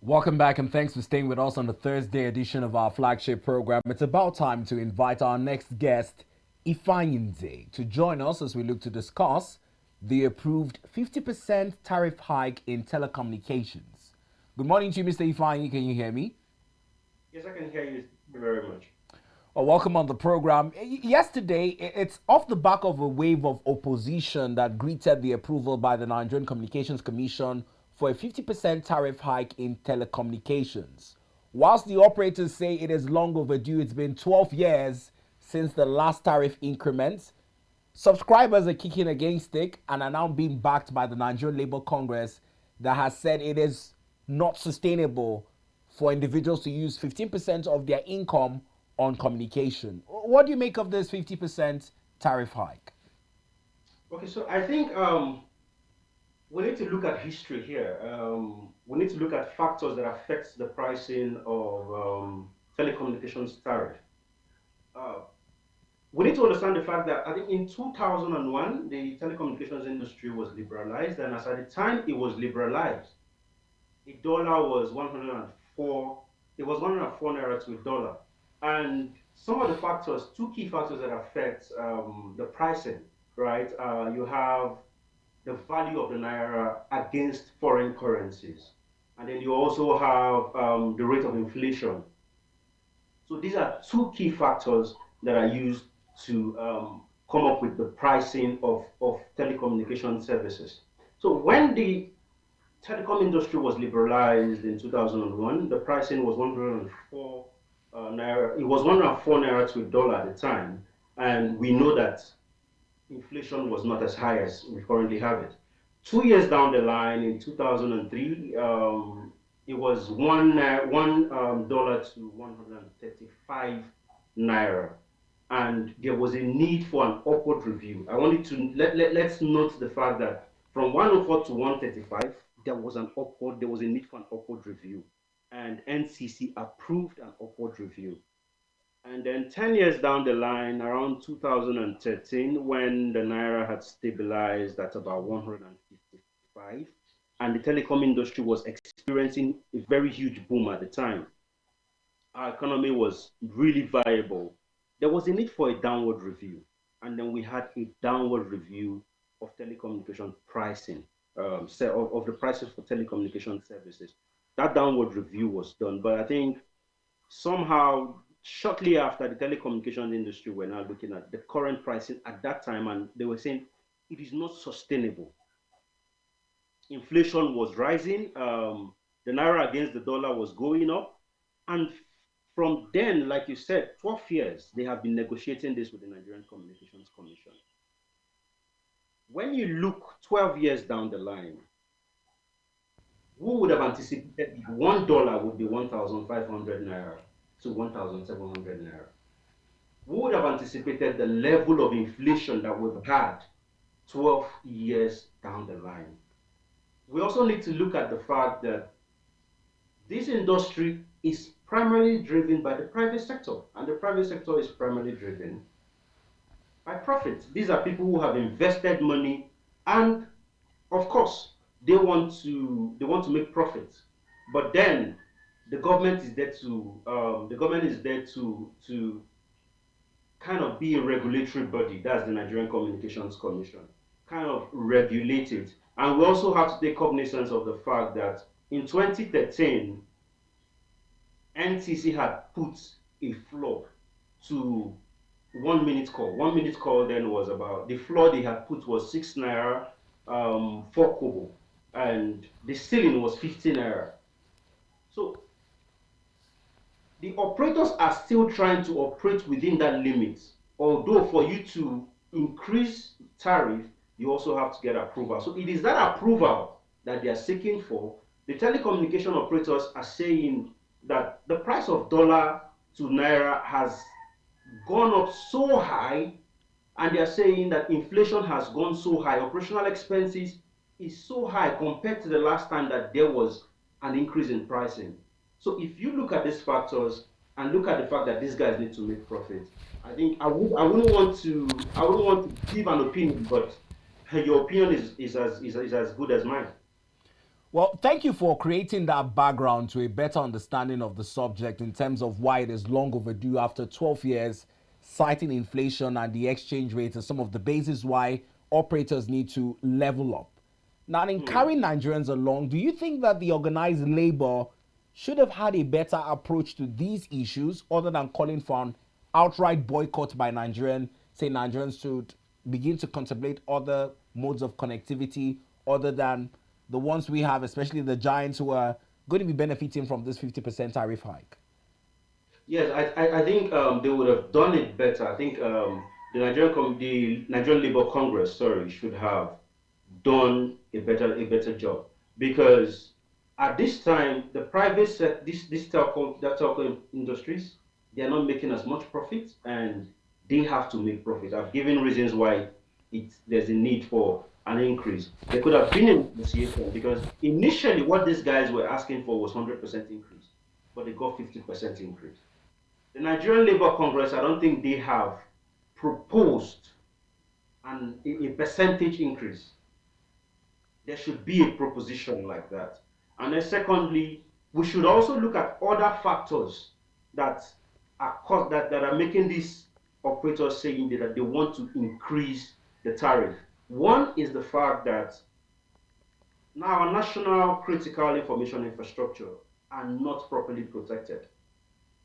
Welcome back and thanks for staying with us on the Thursday edition of our flagship program. It's about time to invite our next guest, Ifeanyi, to join us as we look to discuss the approved 50% tariff hike in telecommunications. Good morning to you, Mr. Ifeanyi. Can you hear me? Yes, I can hear you very much. Well, welcome on the program. Yesterday, it's off the back of a wave of opposition that greeted the approval by the Nigerian Communications Commission for a 50% tariff hike in telecommunications. Whilst the operators say it is long overdue, it's been 12 years since the last tariff increment. Subscribers are kicking against it and are now being backed by the Nigerian Labour Congress that has said it is not sustainable for individuals to use 15% of their income on communication. What do you make of this 50% tariff hike? Okay, so I think we need to look at history here. We need to look at factors that affect the pricing of telecommunications tariff. We need to understand the fact that I think in 2001, the telecommunications industry was liberalized, and as at the time it was liberalized, a dollar was 104. It was 104 naira to a dollar. And some of the factors, two key factors that affect the pricing, right? You have the value of the naira against foreign currencies. And then you also have the rate of inflation. So these are two key factors that are used to come up with the pricing of telecommunication services. So when the telecom industry was liberalized in 2001, the pricing was 104 naira. It was 104 naira to a dollar at the time, and we know that inflation was not as high as we currently have it. 2 years down the line, in 2003, it was $1 to 135 naira, and there was a need for an upward review. I wanted to let's note the fact that from 104 to 135, there was a need for an upward review, and NCC approved an upward review. And then 10 years down the line, around 2013, when the naira had stabilized at about 155, and the telecom industry was experiencing a very huge boom at the time, our economy was really viable. There was a need for a downward review, and then we had a downward review of telecommunication pricing, of the prices for telecommunication services. That downward review was done, but I think somehow shortly after, the telecommunication industry were now looking at the current pricing at that time, and they were saying it is not sustainable. Inflation was rising, the naira against the dollar was going up, and from then, like you said, 12 years, they have been negotiating this with the Nigerian Communications Commission. When you look 12 years down the line, who would have anticipated $1 would be 1,500 naira to 1,700 naira? Who would have anticipated the level of inflation that we've had 12 years down the line? We also need to look at the fact that this industry is primarily driven by the private sector, and the private sector is primarily driven by profit. These are people who have invested money, and of course, they want to make profits. But then the government is there to kind of be a regulatory body. That's the Nigerian Communications Commission, kind of regulate it. And we also have to take cognizance of the fact that in 2013, NCC had put a floor to 1 minute call. 1 minute call then was about, the floor they had put was 6 naira, 4 kobo, and the ceiling was 50 naira. So the operators are still trying to operate within that limit. Although for you to increase tariff, you also have to get approval. So it is that approval that they are seeking for. The telecommunication operators are saying that the price of dollar to naira has gone up so high, and they are saying that inflation has gone so high, operational expenses is so high compared to the last time that there was an increase in pricing. So if you look at these factors and look at the fact that these guys need to make profit, I think I wouldn't want to give an opinion, but your opinion is as good as mine. Well, thank you for creating that background to a better understanding of the subject in terms of why it is long overdue after 12 years, citing inflation and the exchange rate as some of the bases why operators need to level up. Now, in Hmm. carrying Nigerians along, do you think that the organized labor should have had a better approach to these issues other than calling for an outright boycott by Nigerians, say Nigerians should begin to contemplate other modes of connectivity other than the ones we have, especially the giants who are going to be benefiting from this 50% tariff hike? Yes, I think they would have done it better. I think the Nigerian Labour Congress, sorry, should have done a better job, because at this time the private set this telco industries, they are not making as much profit, and they have to make profit. I've given reasons why there's a need for an increase. There could have been a negotiation, because initially what these guys were asking for was 100% increase, but they got 50% increase. The Nigerian Labour Congress, I don't think they have proposed a percentage increase. There should be a proposition like that. And then secondly, we should also look at other factors that that are making these operators saying that they want to increase the tariff. One is the fact that now our national critical information infrastructure are not properly protected,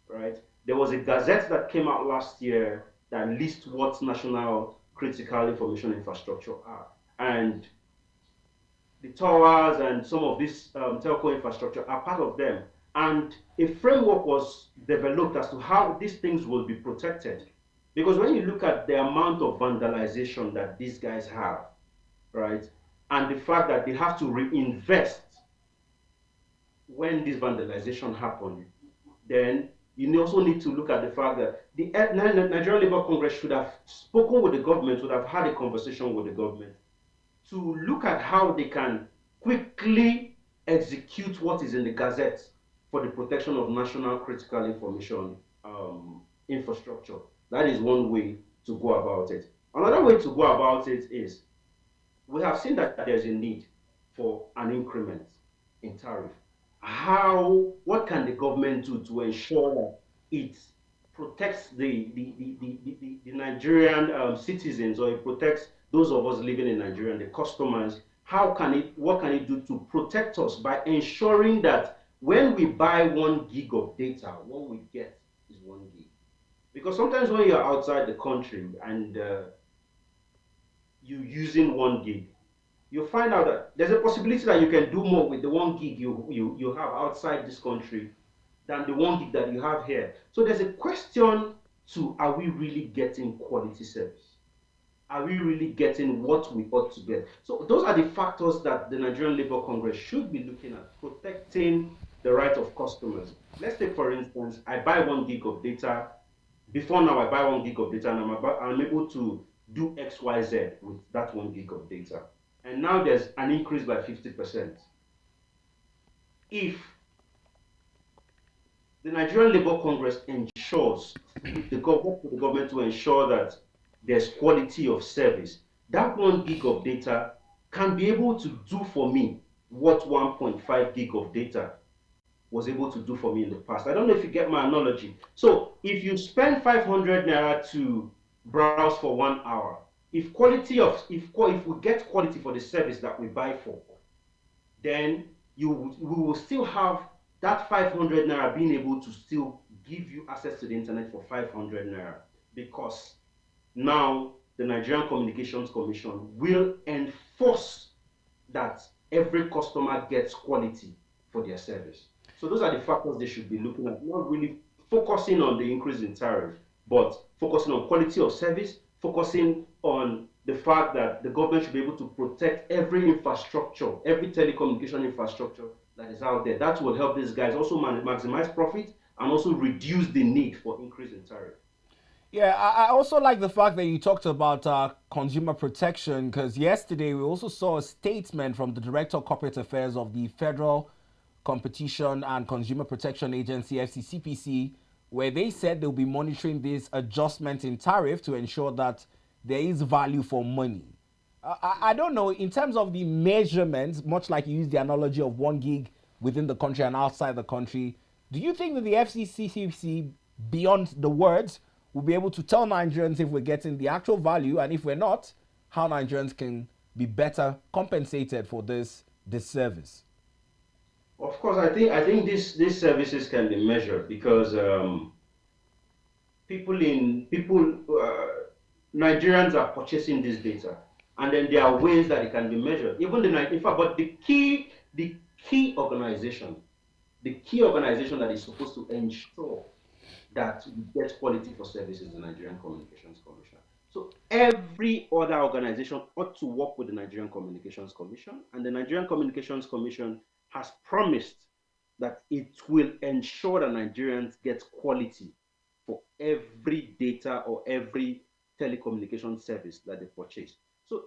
right? There was a gazette that came out last year that lists what national critical information infrastructure are. And the towers and some of this telco infrastructure are part of them. And a framework was developed as to how these things will be protected. Because when you look at the amount of vandalization that these guys have, right, and the fact that they have to reinvest when this vandalization happened, then you also need to look at the fact that the Nigerian Labour Congress should have spoken with the government, would have had a conversation with the government to look at how they can quickly execute what is in the Gazette for the protection of national critical information infrastructure. That is one way to go about it. Another way to go about it is, we have seen that there's a need for an increment in tariff. What can the government do to ensure that it protects the Nigerian citizens, or it protects those of us living in Nigeria and the customers? What can it do to protect us by ensuring that when we buy 1 gig of data, what we get is 1 gig? Because sometimes when you're outside the country and you're using 1 gig, you find out that there's a possibility that you can do more with the 1 gig you have outside this country than the 1 gig that you have here. So there's a question to, are we really getting quality service? Are we really getting what we ought to get? So those are the factors that the Nigerian Labour Congress should be looking at, protecting the right of customers. Let's take, for instance, I buy 1 gig of data. Before now, I buy 1 gig of data and I'm able to do XYZ with that 1 gig of data. And now there's an increase by 50%. If the Nigerian Labour Congress ensures, the government to ensure that there's quality of service, that 1 gig of data can be able to do for me what 1.5 gig of data was able to do for me in the past. I don't know if you get my analogy. So if you spend 500 naira to browse for 1 hour, if we get quality for the service that we buy for, then we will still have that 500 naira being able to still give you access to the internet for 500 naira, because now the Nigerian Communications Commission will enforce that every customer gets quality for their service. So those are the factors they should be looking at, not really focusing on the increase in tariff, but focusing on quality of service, focusing on the fact that the government should be able to protect every infrastructure, every telecommunication infrastructure that is out there. That will help these guys also maximize profit and also reduce the need for increase in tariff. Yeah, I also like the fact that you talked about consumer protection, because yesterday we also saw a statement from the Director of Corporate Affairs of the Federal Competition and Consumer Protection Agency, FCCPC, where they said they'll be monitoring this adjustment in tariff to ensure that there is value for money. I don't know, in terms of the measurements, much like you use the analogy of 1 gig within the country and outside the country, do you think that the FCCC, beyond the words, will be able to tell Nigerians if we're getting the actual value, and if we're not, how Nigerians can be better compensated for this service? Of course, I think these services can be measured because Nigerians are purchasing this data, and then there are ways that it can be measured. Even in fact, but the key organization that is supposed to ensure that we get quality for services, the Nigerian Communications Commission. So every other organization ought to work with the Nigerian Communications Commission, and the Nigerian Communications Commission has promised that it will ensure that Nigerians get quality for every data or every telecommunication service that they purchase. So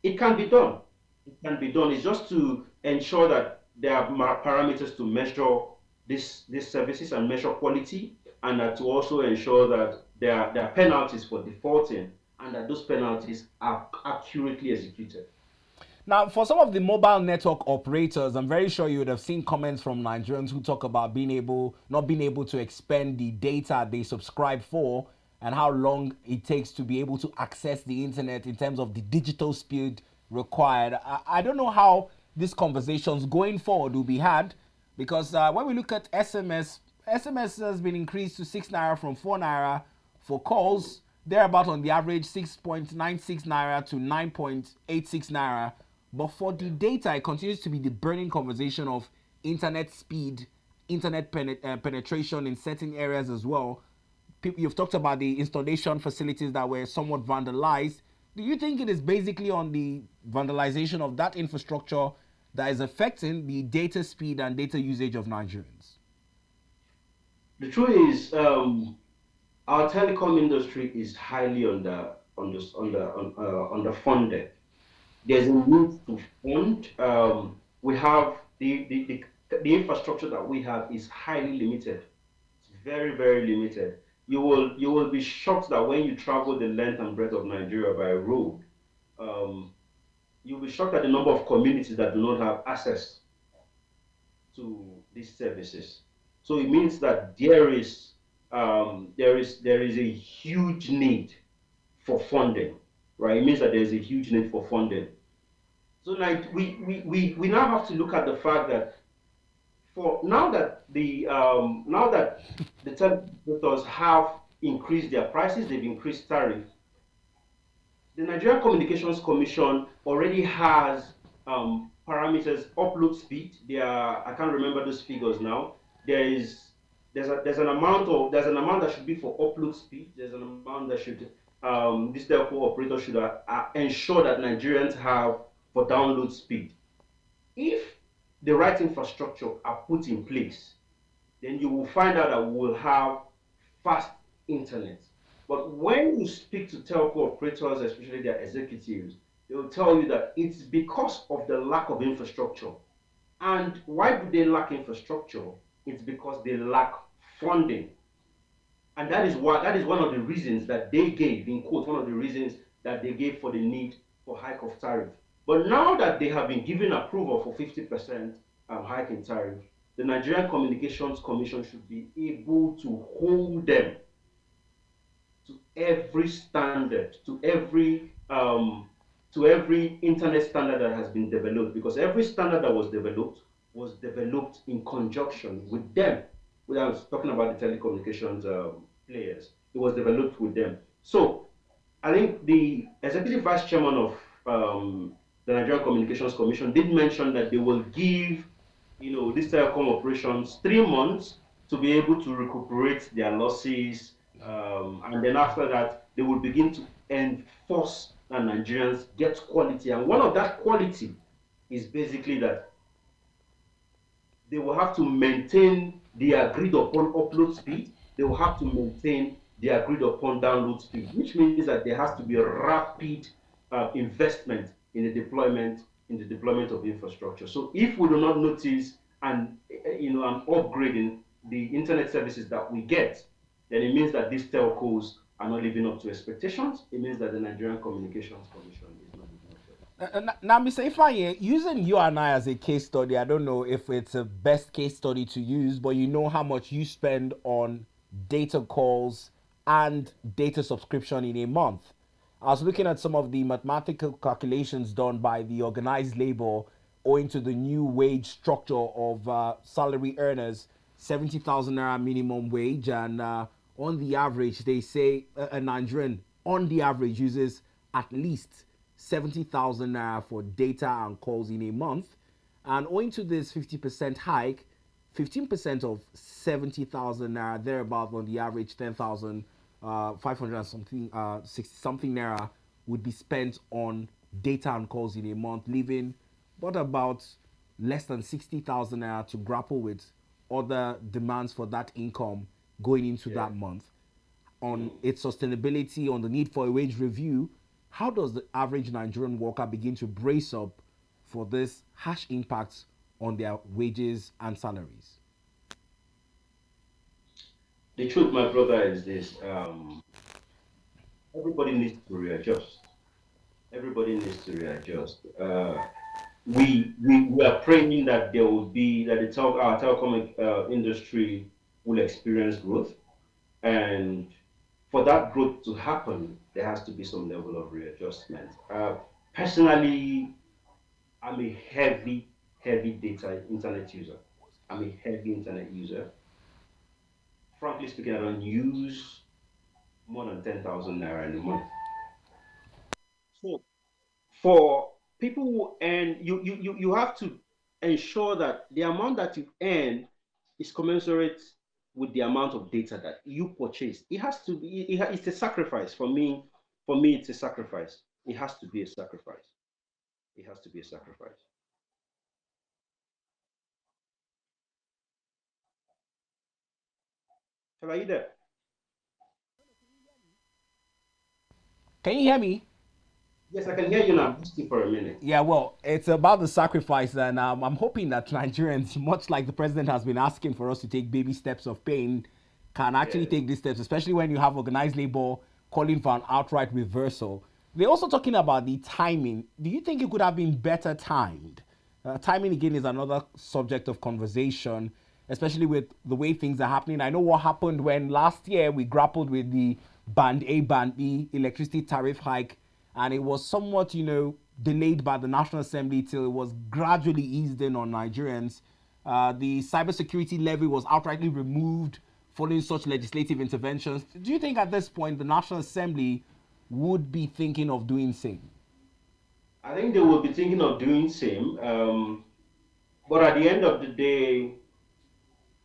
it can be done. It can be done. It's just to ensure that there are parameters to measure these services and measure quality, and that to also ensure that there are penalties for defaulting, and that those penalties are accurately executed. Now, for some of the mobile network operators, I'm very sure you would have seen comments from Nigerians who talk about not being able to expend the data they subscribe for, and how long it takes to be able to access the internet in terms of the digital speed required. I don't know how these conversations going forward will be had, because when we look at SMS has been increased to 6 naira from 4 naira for calls. They're about on the average 6.96 naira to 9.86 naira. But for the data, it continues to be the burning conversation of internet speed, internet penetration in certain areas as well. You've talked about the installation facilities that were somewhat vandalized. Do you think it is basically on the vandalization of that infrastructure that is affecting the data speed and data usage of Nigerians? The truth is, our telecom industry is highly underfunded. There's a need to fund. We have the infrastructure that we have is highly limited. It's very, very limited. You will be shocked that when you travel the length and breadth of Nigeria by road, you'll be shocked at the number of communities that do not have access to these services. So it means that there is a huge need for funding, right? It means that there is a huge need for funding. So like we now have to look at the fact that now that the telecom have increased their prices, they've increased tariff. The Nigerian Communications Commission already has parameters, upload speed. I can't remember those figures now. There's an amount that should be for upload speed. There's an amount that should this telco operator should ensure that Nigerians have for download speed. If the right infrastructure are put in place, then you will find out that we will have fast internet. But when you speak to telco operators, especially their executives, they will tell you that it's because of the lack of infrastructure. And why do they lack infrastructure? It's because they lack funding. And that is one of the reasons that they gave, in quote, one of the reasons that they gave for the need for hike of tariff. But now that they have been given approval for 50% hike in tariff, the Nigerian Communications Commission should be able to hold them to every standard, to every internet standard that has been developed, because every standard that was developed in conjunction with them. When I was talking about the telecommunications players, it was developed with them. So I think the executive vice chairman of the Nigerian Communications Commission did mention that they will give these telecom operations 3 months to be able to recuperate their losses, and then after that they will begin to enforce that Nigerians get quality. And one of that quality is basically that they will have to maintain the agreed upon upload speed. They will have to maintain the agreed upon download speed, which means that there has to be a rapid investment in the deployment of infrastructure. So if we do not notice an upgrade in the internet services that we get, then it means that these telcos are not living up to expectations. It means that the Nigerian Communications Commission is not living up to it. Now, Mr. Ifeanyi, using you and I as a case study, I don't know if it's a best case study to use, but you know how much you spend on data calls and data subscription in a month. I was looking at some of the mathematical calculations done by the organized labor owing to the new wage structure of salary earners, 70,000 naira minimum wage, and on the average, they say a Nigerian on the average uses at least 70,000 naira for data and calls in a month. And owing to this 50% hike, 15% of 70,000 naira, thereabout on the average 10,500 something, 60 something naira would be spent on data and calls in a month, leaving what about less than 60,000 naira to grapple with other demands for that income going into that month. On its sustainability, on the need for a wage review, how does the average Nigerian worker begin to brace up for this harsh impacts on their wages and salaries? The truth, my brother, is this: everybody needs to readjust. Everybody needs to readjust. We are praying that there will be that our telecom industry will experience growth, and for that growth to happen, there has to be some level of readjustment. Personally, I'm a heavy data internet user. I'm a heavy internet user. Frankly speaking, I don't use more than 10,000 naira in a month. So for people who earn, you have to ensure that the amount that you earn is commensurate with the amount of data that you purchase. It has to be, it's a sacrifice for me. For me, it's a sacrifice. It has to be a sacrifice. It has to be a sacrifice. So are you there? Can you hear me? Yes, I can hear you now. Just for a minute. Yeah, well, it's about the sacrifice, and I'm hoping that Nigerians, much like the president has been asking for us to take baby steps of pain, can actually Yes. take these steps, especially when you have organized labor calling for an outright reversal. They're also talking about the timing. Do you think it could have been better timed? Timing, again, is another subject of conversation, especially with the way things are happening. I know what happened when last year we grappled with the Band A, Band B electricity tariff hike, and it was somewhat, delayed by the National Assembly till it was gradually eased in on Nigerians. The cybersecurity levy was outrightly removed following such legislative interventions. Do you think at this point the National Assembly would be thinking of doing same? I think they will be thinking of doing same. But at the end of the day,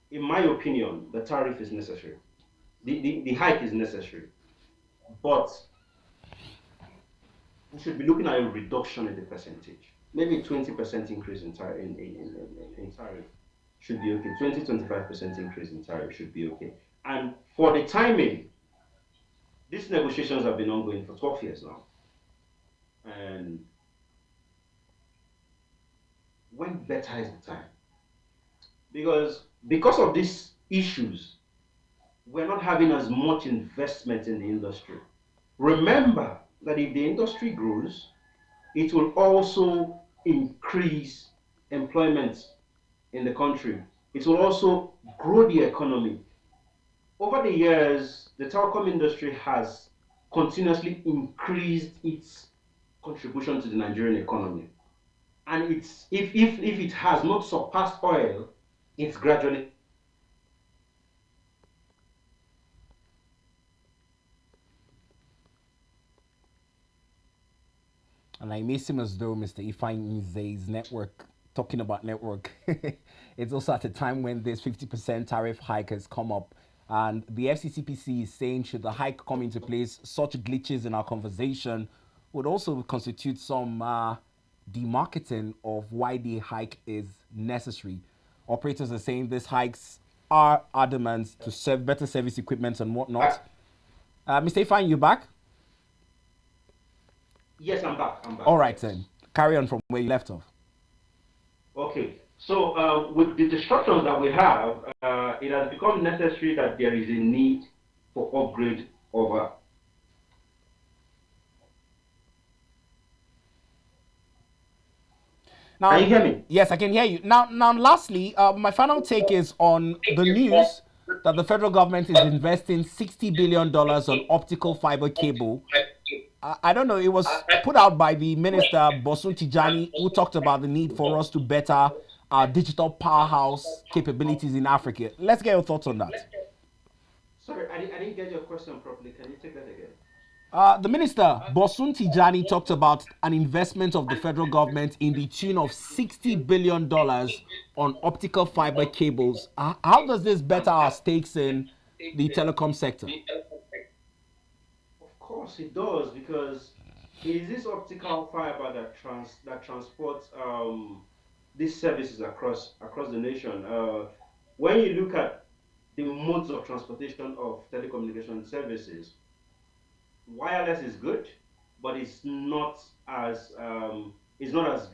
in my opinion, the tariff is necessary. The hike is necessary. But we should be looking at a reduction in the percentage. Maybe 20% increase in tariff should be okay. 20-25% increase in tariff should be okay. And for the timing, these negotiations have been ongoing for 12 years now. And when better is the time? Because of these issues, we're not having as much investment in the industry. Remember that if the industry grows, it will also increase employment in the country. It will also grow the economy. Over the years, the telecom industry has continuously increased its contribution to the Nigerian economy. And if it has not surpassed oil, it's gradually. And I may seem as though Mr. Ifeanyi Nzeh's network, talking about network, it's also at a time when this 50% tariff hike has come up. And the FCCPC is saying, should the hike come into place, such glitches in our conversation would also constitute some demarketing of why the hike is necessary. Operators are saying these hikes are adamant to serve better service equipment and whatnot. Mr. Ifeanyi, you back? Yes, I'm back. I'm back. All right, Yes. then. Carry on from where you left off. Okay. So with the disruptions that we have, it has become necessary that there is a need for upgrade of Can you Now, hear me? yes, I can hear you. Now, lastly, my final take is on the news that the federal government is investing $60 billion on optical fiber cable. I don't know. It was put out by the minister Bosun Tijani, who talked about the need for us to better our digital powerhouse capabilities in Africa. Let's get your thoughts on that. Sorry, I didn't get your question properly. Can you take that again? The minister, Bosun Tijani, talked about an investment of the federal government in the tune of $60 billion on optical fiber cables. How does this better our stakes in the telecom sector? Of course it does, because it is this optical fiber that transports these services across the nation. When you look at the modes of transportation of telecommunication services, wireless is good, but it's not as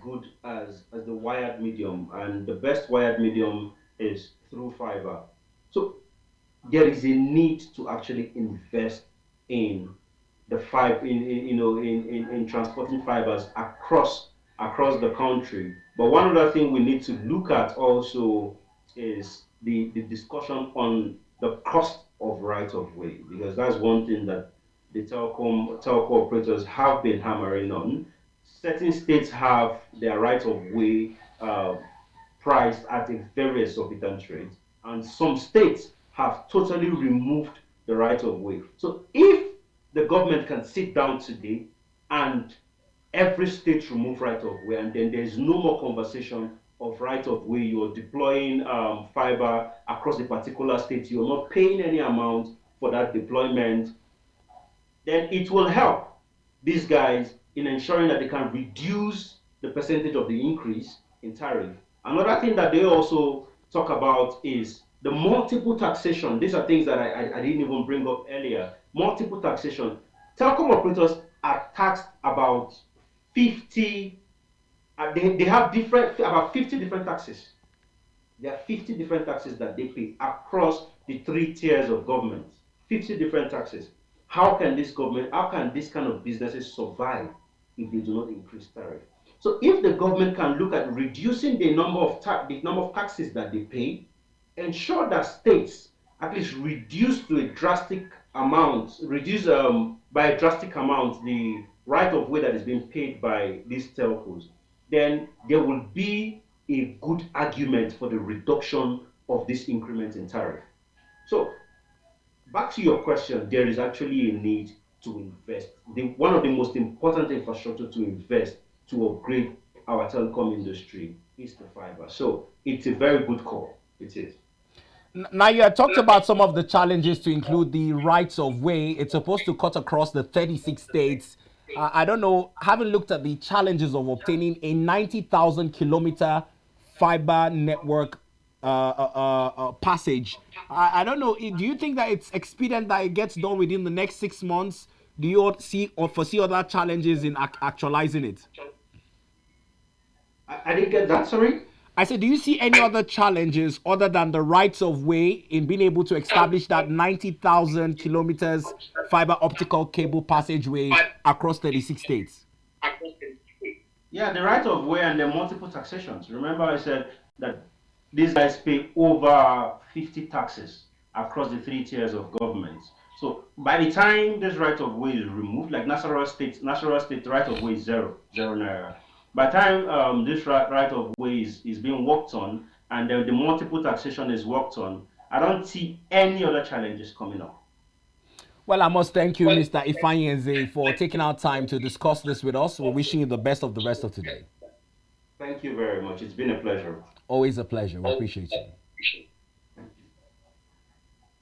good as the wired medium, and the best wired medium is through fiber. So there is a need to actually invest in the fiber in transporting fibers across the country. But one other thing we need to look at also is the discussion on the cost of right of way, because that's one thing that the telco operators have been hammering on. Certain states have their right of way priced at a very exorbitant rate, and some states have totally removed the right of way. So if the government can sit down today and every state remove right of way, and then there's no more conversation of right of way, you're deploying fiber across a particular state, you're not paying any amount for that deployment, then it will help these guys in ensuring that they can reduce the percentage of the increase in tariff. Another thing that they also talk about is the multiple taxation. These are things that I didn't even bring up earlier. Multiple taxation. Telecom operators are taxed about 50, they have about 50 different taxes. There are 50 different taxes that they pay across the 3 tiers of government. 50 different taxes. How can this kind of businesses survive if they do not increase tariff? So if the government can look at reducing the number of taxes that they pay, ensure that states at least reduce by a drastic amount the right of way that is being paid by these telcos, then there will be a good argument for the reduction of this increment in tariff. So back to your question, there is actually a need to invest. One of the most important infrastructure to invest to upgrade our telecom industry is the fiber. So it's a very good call. It is. Now, you had talked about some of the challenges to include the rights of way. It's supposed to cut across the 36 states. I don't know, having looked at the challenges of obtaining a 90,000 kilometer fiber network passage, I don't know, do you think that it's expedient that it gets done within the next 6 months? Do you see or foresee other challenges in actualizing it? I didn't get that, sorry. I said, do you see any other challenges other than the rights of way in being able to establish that 90,000 kilometers fiber optical cable passageway across 36 states? Yeah, the right of way and the multiple taxations. Remember I said that these guys pay over 50 taxes across the 3 tiers of government. So by the time this right of way is removed, like Nasarawa State right of way is zero naira. By the time this right of way is being worked on, and the multiple taxation is worked on, I don't see any other challenges coming up. Well, I must thank you, Mr. Ifeanyi Nzeh, for taking our time to discuss this with us. We're wishing you the best of the rest of today. Thank you very much. It's been a pleasure. Always a pleasure. We appreciate you.